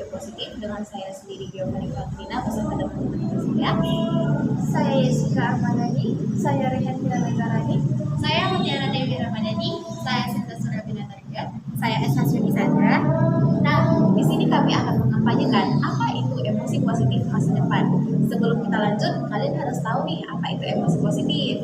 Emosi Positif dengan saya sendiri Giovanni Katrina beserta teman-teman saya. Saya Jessica Armadani, saya Rehan Negarani, saya Mutiara Dewi Ramadhani, saya Sinta Surabina Targa, saya Esna Sandra. Nah, di sini kami akan mengampanyekan apa itu emosi positif masa depan. Sebelum kita lanjut, kalian harus tahu nih apa itu emosi positif.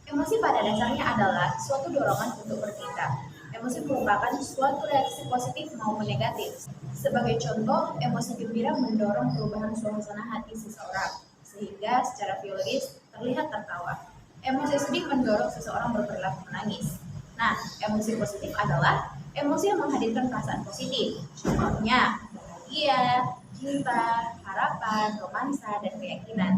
Emosi pada dasarnya adalah suatu dorongan untuk bertindak. Emosi merupakan suatu reaksi positif maupun negatif. Sebagai contoh, emosi gembira mendorong perubahan suasana hati seseorang, sehingga secara biologis terlihat tertawa. Emosi sedih mendorong seseorang berperilaku menangis. Nah, emosi positif adalah emosi yang menghadirkan perasaan positif. Contohnya, bahagia, cinta, harapan, romansa, dan keyakinan.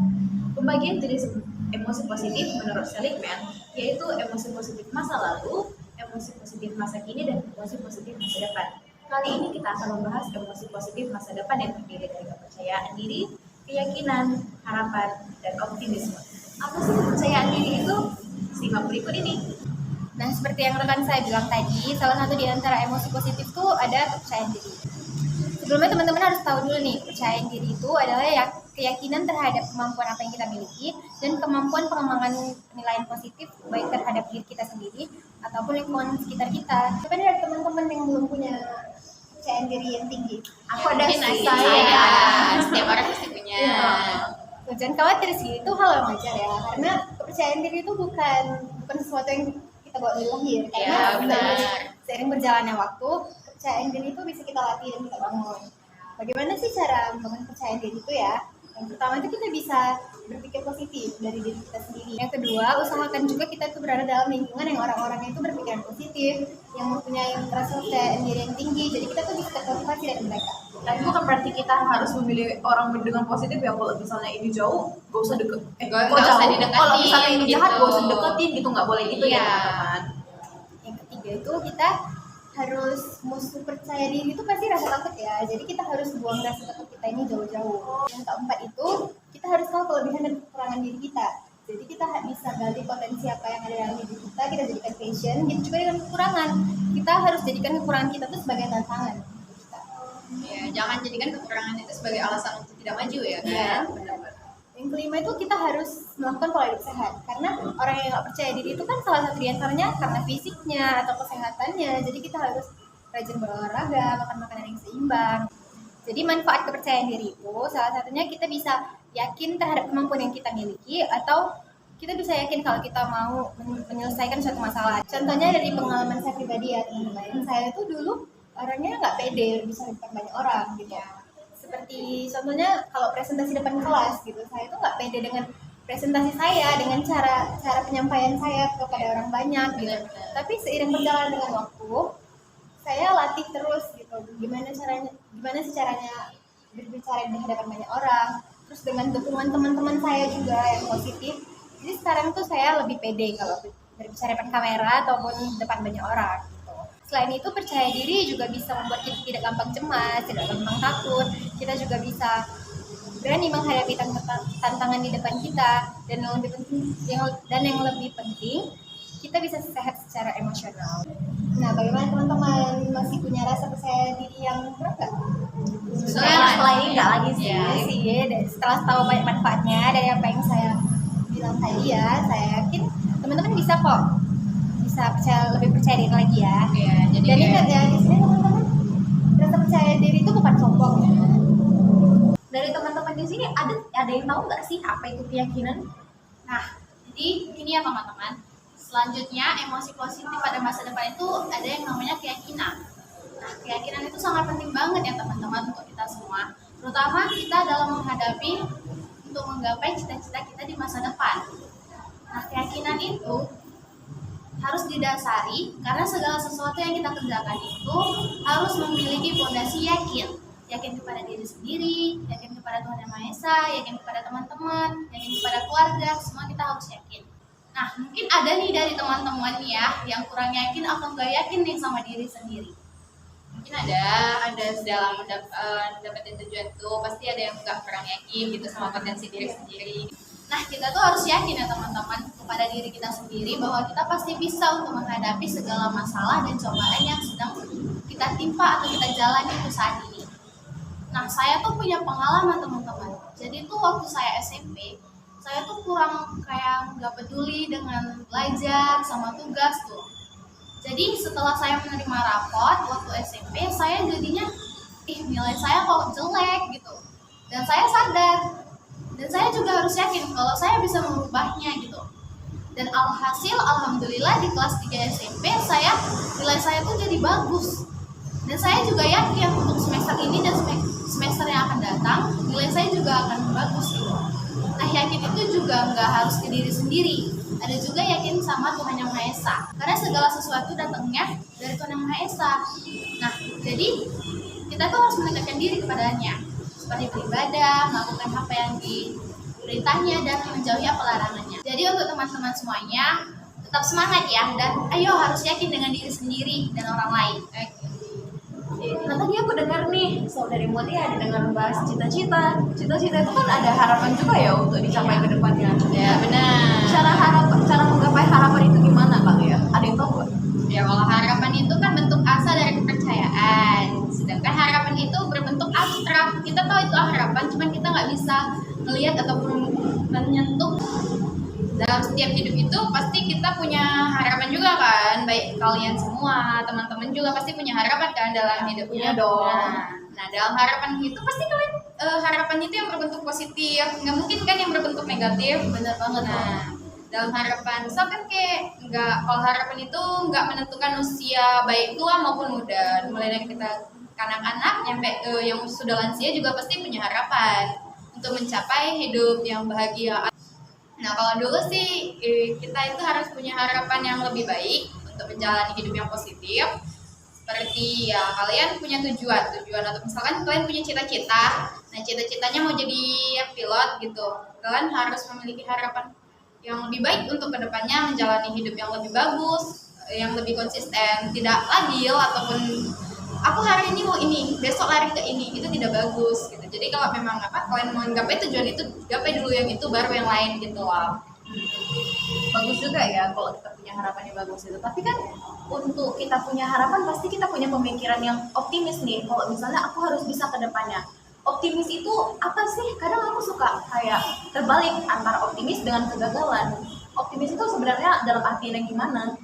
Pembagian jenis emosi positif menurut Seligman yaitu emosi positif masa lalu, emosi positif masa kini, dan emosi positif masa depan. Kali ini kita akan membahas emosi positif masa depan yang terdiri dari kepercayaan diri, keyakinan, harapan, dan optimisme. Apa sih kepercayaan diri itu? Simak berikut ini. Nah, seperti yang rekan saya bilang tadi, salah satu di antara emosi positif itu ada kepercayaan diri. Sebelumnya teman-teman harus tahu dulu nih, kepercayaan diri itu adalah keyakinan terhadap kemampuan apa yang kita miliki dan kemampuan pengembangan penilaian positif baik terhadap diri kita sendiri ataupun lingkungan sekitar kita. Tapi ada teman-teman yang belum punya kepercayaan diri yang tinggi. Aku ada sih, saya. Setiap orang pasti punya. Jangan khawatir sih, itu hal yang wajar ya. Karena kepercayaan diri itu bukan sesuatu yang kita bawa dari lahir. Karena seiring berjalannya waktu, kepercayaan diri itu bisa kita latih dan kita bangun. Bagaimana sih cara membangun kepercayaan diri itu ya? Yang pertama itu kita bisa berpikir positif dari diri kita sendiri. Yang kedua, usahakan juga kita itu berada dalam lingkungan yang orang-orangnya itu berpikiran positif, yang mempunyai rasa kepercayaan diri yang tinggi. Jadi kita tuh bisa termotivasi dari mereka. Tapi bukan berarti kita harus memilih orang dengan positif ya. Kalau misalnya ini jauh, gak usah deket. Gak usah dideketin. Kalau misalnya ini jahat, gitu. gak usah deketin gitu, nggak boleh gitu ya Iya. teman-teman. Yang ketiga itu kita harus musuh percaya diri itu pasti rasa takut ya. Jadi kita harus buang rasa takut kita ini jauh-jauh. Yang keempat itu kita harus tahu kelebihan dan kekurangan diri kita. Jadi kita bisa gali potensi apa yang ada dalam diri kita jadikan passion. Gitu juga dengan kekurangan. Kita harus jadikan kekurangan kita itu sebagai tantangan. Ya, jangan jadikan kekurangan itu sebagai alasan untuk tidak maju ya. Iya, Benar. Yang kelima itu kita harus melakukan pola hidup sehat. Karena orang yang nggak percaya diri itu kan salah satu di antaranya karena fisiknya atau kesehatannya. Jadi kita harus rajin berolahraga, makan makanan yang seimbang. Jadi manfaat kepercayaan diri itu salah satunya kita bisa yakin terhadap kemampuan yang kita miliki atau kita bisa yakin kalau kita mau menyelesaikan suatu masalah. Contohnya dari pengalaman saya pribadi ya teman-teman. Saya itu dulu orangnya nggak pede bisa depan banyak orang gitu. Seperti contohnya kalau presentasi depan kelas gitu, saya itu nggak pede dengan presentasi saya, dengan cara penyampaian saya kepada orang banyak gitu. Tapi seiring berjalan dengan waktu, saya latih terus gitu. Gimana sih caranya berbicara di hadapan banyak orang. Terus dengan dukungan teman-teman saya juga yang positif. Jadi sekarang tuh saya lebih pede kalau berbicara depan kamera ataupun depan banyak orang. Selain itu percaya diri juga bisa membuat kita tidak gampang cemas, tidak gampang takut. Kita juga bisa berani menghadapi tantangan di depan kita dan yang lebih penting kita bisa sehat secara emosional. Nah, bagaimana teman-teman masih punya rasa percaya diri yang kurang nggak? Setelah ini nggak lagi sih. Dan setelah tahu banyak manfaatnya dari apa yang saya bilang tadi ya, saya yakin teman-teman bisa kok. Lebih percaya diri lagi ya. Iya, jadi Dan ingat ya, di sini teman-teman, rasa percaya diri itu bukan sombong ya. Dari teman-teman di sini ada yang tahu nggak sih apa itu keyakinan? Nah, jadi ini ya teman-teman. Selanjutnya, emosi positif pada masa depan itu ada yang namanya keyakinan. Nah, keyakinan itu sangat penting banget ya teman-teman untuk kita semua. Terutama kita dalam menghadapi untuk menggapai cita-cita kita di masa depan. Nah, keyakinan itu harus didasari karena segala sesuatu yang kita kerjakan itu harus memiliki fondasi yakin. Yakin kepada diri sendiri, yakin kepada Tuhan Yang Maha Esa, yakin kepada teman-teman, yakin kepada keluarga, semua kita harus yakin. Nah, mungkin ada nih dari teman-teman ya yang kurang yakin atau nggak yakin nih sama diri sendiri. Mungkin ada dalam dapetin tujuan tuh pasti ada yang nggak kurang yakin gitu sama potensi diri sendiri. Nah, kita tuh harus yakin ya teman-teman kepada diri kita sendiri bahwa kita pasti bisa untuk menghadapi segala masalah dan cobaan yang sedang kita timpa atau kita jalani itu saat ini. Nah, saya tuh punya pengalaman teman-teman. Jadi tuh waktu saya SMP, saya tuh kurang kayak nggak peduli dengan belajar sama tugas tuh. Jadi setelah saya menerima rapot waktu SMP, saya jadinya, nilai saya kok jelek gitu. Dan saya sadar, dan saya juga harus yakin kalau saya bisa merubahnya gitu. Dan alhasil, alhamdulillah di kelas 3 SMP, nilai saya tuh jadi bagus. Dan saya juga yakin untuk semester ini dan semester yang akan datang, nilai saya juga akan bagus gitu. Nah, yakin itu juga nggak harus ke diri sendiri. Ada juga yakin sama Tuhan Yang Maha Esa. Karena segala sesuatu datangnya dari Tuhan Yang Maha Esa. Nah, jadi kita tuh harus mendekatkan diri kepadanya. Seperti beribadah, melakukan apa yang diperintahnya, dan menjauhi apa larangannya. Jadi untuk teman-teman semuanya, tetap semangat ya. Dan ayo harus yakin dengan diri sendiri dan orang lain. Nah tadi aku dengar nih, saudari Mutia ada dengar bahas cita-cita. Cita-cita itu kan ada harapan juga ya untuk dicapai ke depannya. Ya benar. Cara menggapai harapan itu gimana Kak ya? Ada yang tahu nggak? Ya kalau harapan itu kan bentuk asa dari kepercayaan. Sedangkan harapan itu berbentuk abstrak. Kita tahu itu harapan, cuman kita nggak bisa melihat ataupun menyentuh. Dalam setiap hidup itu pasti kita punya harapan juga kan. Baik kalian semua, teman-teman juga pasti punya harapan kan dalam hidupnya. Punya dong. Nah, dalam harapan itu pasti kalian harapan itu yang berbentuk positif. Nggak mungkin kan yang berbentuk negatif. Benar banget. Nah, dalam harapan, misal kan kayak kalau harapan itu nggak menentukan usia baik tua maupun muda. Mulai dari kita kanak-kanak nyampe yang sudah lansia juga pasti punya harapan untuk mencapai hidup yang bahagia. Nah, kalau dulu sih kita itu harus punya harapan yang lebih baik untuk menjalani hidup yang positif. Seperti ya kalian punya tujuan atau misalkan kalian punya cita-cita. Nah, cita-citanya mau jadi pilot gitu. Kalian harus memiliki harapan yang lebih baik untuk kedepannya menjalani hidup yang lebih bagus, yang lebih konsisten, tidak lagil ataupun aku hari ini mau ini, besok lari ke ini, itu tidak bagus gitu. Jadi kalau memang kalian mau menggapai tujuan itu, gapai dulu yang itu baru yang lain gitu loh. Bagus juga ya kalau kita punya harapan yang bagus itu. Tapi kan untuk kita punya harapan pasti kita punya pemikiran yang optimis nih. Kalau misalnya aku harus bisa ke depannya. Optimis itu apa sih? Kadang aku suka kayak terbalik antara optimis dengan kegagalan. Optimis itu sebenarnya dalam artian yang gimana?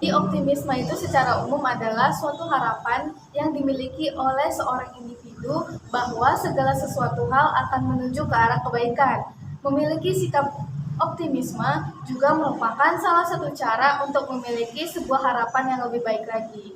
Di optimisme itu secara umum adalah suatu harapan yang dimiliki oleh seorang individu bahwa segala sesuatu hal akan menuju ke arah kebaikan. Memiliki sikap optimisme juga merupakan salah satu cara untuk memiliki sebuah harapan yang lebih baik lagi.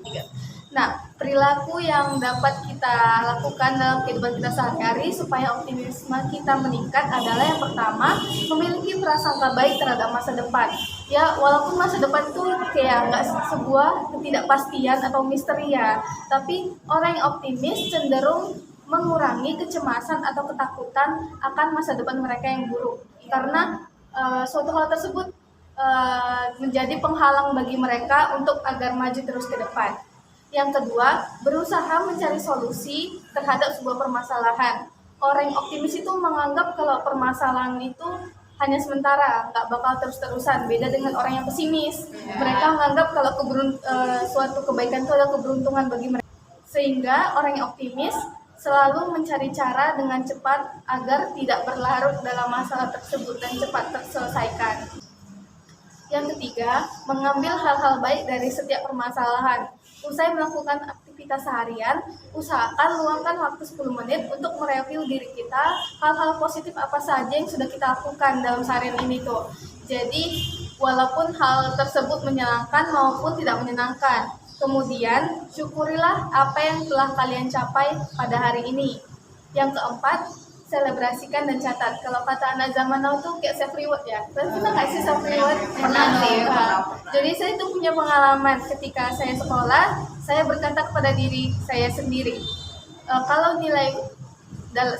Nah, perilaku yang dapat kita lakukan dalam kehidupan kita sehari-hari supaya optimisme kita meningkat adalah yang pertama, memiliki prasangka baik terhadap masa depan. Ya, walaupun masa depan itu kayak nggak sebuah ketidakpastian atau misteri ya, tapi orang yang optimis cenderung mengurangi kecemasan atau ketakutan akan masa depan mereka yang buruk. Karena suatu hal tersebut menjadi penghalang bagi mereka untuk agar maju terus ke depan. Yang kedua, berusaha mencari solusi terhadap sebuah permasalahan. Orang yang optimis itu menganggap kalau permasalahan itu hanya sementara, nggak bakal terus-terusan. Beda dengan orang yang pesimis. Mereka menganggap kalau suatu kebaikan itu adalah keberuntungan bagi mereka. Sehingga orang yang optimis selalu mencari cara dengan cepat agar tidak berlarut dalam masalah tersebut dan cepat terselesaikan. Yang ketiga, mengambil hal-hal baik dari setiap permasalahan. Usai melakukan aktivitas seharian, usahakan luangkan waktu 10 menit untuk mereview diri kita, hal-hal positif apa saja yang sudah kita lakukan dalam seharian ini tuh. Jadi, walaupun hal tersebut menyenangkan maupun tidak menyenangkan, kemudian syukurilah apa yang telah kalian capai pada hari ini. Yang keempat, selebrasikan dan catat. Kalau kata anak zaman now tuh kayak self reward ya. Kalian pernah nggak sih self reward? Pernah sih. Jadi saya itu punya pengalaman ketika saya sekolah, saya berkata kepada diri saya sendiri, kalau nilai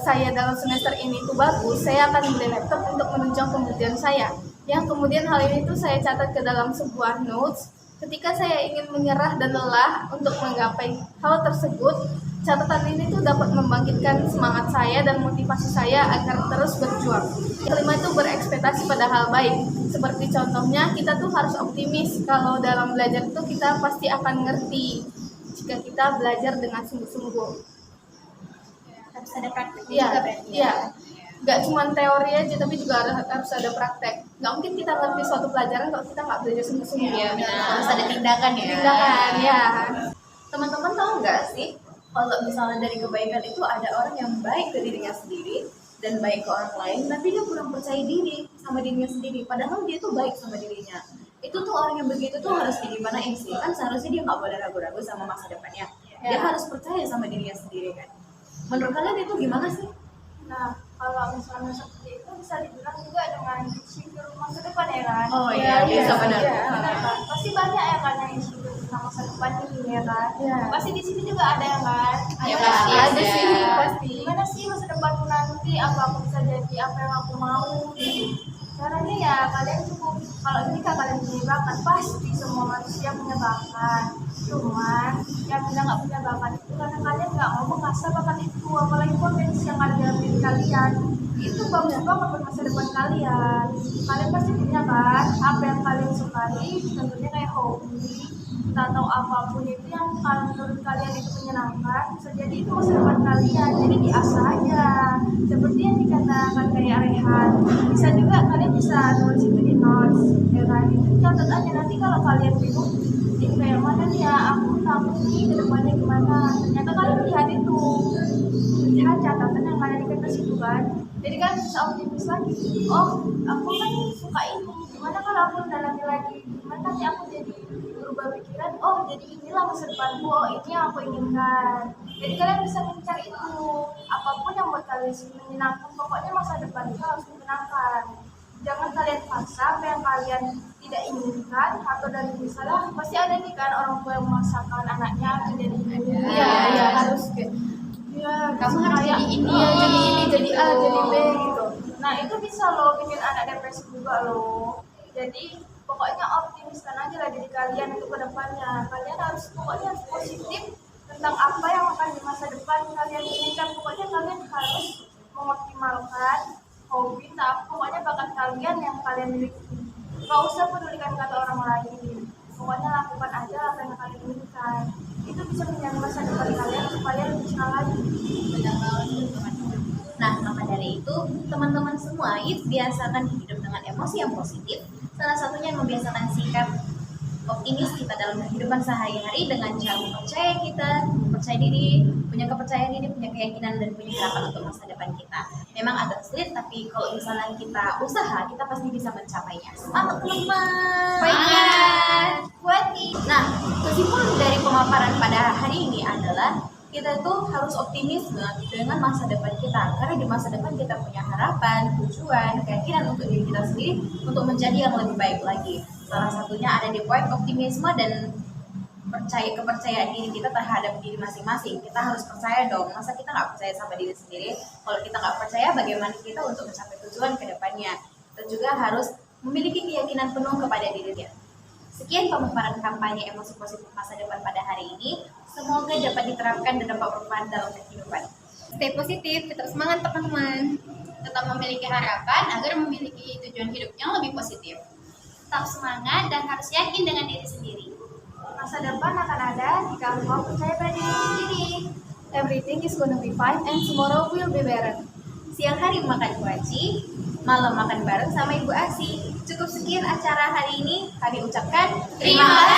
saya dalam semester ini itu bagus, saya akan beli laptop untuk menunjang kemudian saya. Yang kemudian hal ini tuh saya catat ke dalam sebuah notes. Ketika saya ingin menyerah dan lelah untuk menggapai hal tersebut, catatan ini tuh dapat membangkitkan semangat saya dan motivasi saya agar terus berjuang. Kelima itu berekspektasi pada hal baik. Seperti contohnya kita tuh harus optimis kalau dalam belajar itu kita pasti akan ngerti jika kita belajar dengan sungguh-sungguh. ada prakteknya Iya, juga berarti iya. Nggak cuma teori aja, tapi juga harus ada praktek. Nggak mungkin kita ngerti suatu pelajaran kalau kita nggak belajar sungguh-sungguh. Iya, benar. Harus ada tindakan ya. Tindakan, ya. Teman-teman tahu nggak sih, kalau misalnya dari kebaikan itu ada orang yang baik ke dirinya sendiri dan baik ke orang lain, tapi dia kurang percaya diri sama dirinya sendiri. Padahal dia tuh baik sama dirinya. Itu tuh orang yang begitu tuh harus digimanain sih? Kan seharusnya dia nggak boleh ragu-ragu sama masa depannya. Dia Ya. harus percaya sama dirinya sendiri kan. Menurut kalian itu gimana sih? Nah, kalau misalnya seperti itu bisa dibilang juga dengan insecure masa depan ya kan? Oh iya, bisa iya, benar. iya. Benar kan? Pasti banyak ya kan yang insecure tentang masa depan ini ya kan? Iya. Pasti di sini juga ada yang kan? Ya, Ada pasti kan? Ada ada. sih, pasti. Gimana sih masa depanku nanti? Apa aku bisa jadi apa yang aku mau? Caranya ya kalian cukup, kalau ini kan kalian punya bakat, pasti semua manusia punya bakat. Cuman yang bilang nggak punya bakat itu karena kalian nggak mau mengasah bakat itu, apalagi potensi yang ada dalam diri kalian itu bagus banget buat masa depan kalian. Kalian pasti punya kan apa yang kalian sukai, contohnya kayak hobi atau apapun itu yang kalau menurut kalian itu menyenangkan, bisa jadi itu masa depan kalian, jadi diasah aja seperti yang dikatakan kayak Rehan. Bisa juga kalian bisa nulis itu di notes ya kan, itu catat aja, nanti kalau kalian bingung ini kayak mana nih ya, aku takut nih ke depannya gimana, ternyata kalian lihat itu, lihat catatan yang kalian ikat ke situ kan, jadi kan bisa optimis lagi. Oh, aku kan suka ini, gimana kalau aku dalami lagi, gimana nanti aku jadi berubah pikiran, oh jadi inilah masa depanku, oh ini yang aku inginkan. Jadi kalian bisa mencari itu, apapun yang buat kalian menyenangkan, pokoknya masa depan itu harus menyenangkan. Jangan kalian paksa apa yang kalian tidak inginkan, atau dari misalnya pasti ada nih kan orang tua yang memaksakan anaknya menjadi ini. Iya, iya, harus kayak Iya, Kamu harus jadi ini. iya, jadi ini, jadi A, jadi B gitu. Nah itu bisa loh bikin anak depresi juga loh. Jadi pokoknya optimiskan aja lah diri kalian untuk kedepannya. Kalian harus pokoknya harus positif tentang apa yang akan di masa depan kalian inginkan. Pokoknya kalian harus mengoptimalkan hobi, pokoknya bakat kalian yang kalian miliki. Gak usah pedulikan kata orang lain. Pokoknya lakukan aja apa yang kalian inginkan. Itu bisa menjaga masa depan kalian supaya lebih senang lagi. Benar banget teman-teman. Nah, maka dari itu, teman-teman semua, yuk biasakan hidup dengan emosi yang positif. Salah satunya membiasakan sikap optimis kita dalam kehidupan sehari-hari dengan cara mempercaya kita, percaya diri, punya kepercayaan diri, punya keyakinan, dan punya harapan untuk masa depan kita. Memang agak sulit, tapi kalau misalnya kita usaha, kita pasti bisa mencapainya. Semangat teman-teman! Baiklah. Buat nih. Nah, kesimpulan dari pemaparan pada hari ini adalah kita tuh harus optimisme dengan masa depan kita, karena di masa depan kita punya harapan, tujuan, keyakinan untuk diri kita sendiri untuk menjadi yang lebih baik lagi. Salah satunya ada di poin optimisme dan kepercayaan diri kita terhadap diri masing-masing. Kita harus percaya dong, masa kita nggak percaya sama diri sendiri? Kalau kita nggak percaya, bagaimana kita untuk mencapai tujuan ke depannya? Kita juga harus memiliki keyakinan penuh kepada dirinya. Sekian pemaparan kampanye emosi positif masa depan pada hari ini. Semoga dapat diterapkan dan dapat bermanfaat dalam kehidupan. Stay positif, tetap semangat teman-teman. Tetap memiliki harapan agar memiliki tujuan hidup yang lebih positif. Tetap semangat dan harus yakin dengan diri sendiri. Masa depan akan ada jika engkau percaya pada diri sendiri. Everything is gonna be fine and tomorrow will be better. Siang hari makan kuaci, malam makan bareng sama Ibu Asi. Cukup sekian acara hari ini. Kami ucapkan Terima kasih.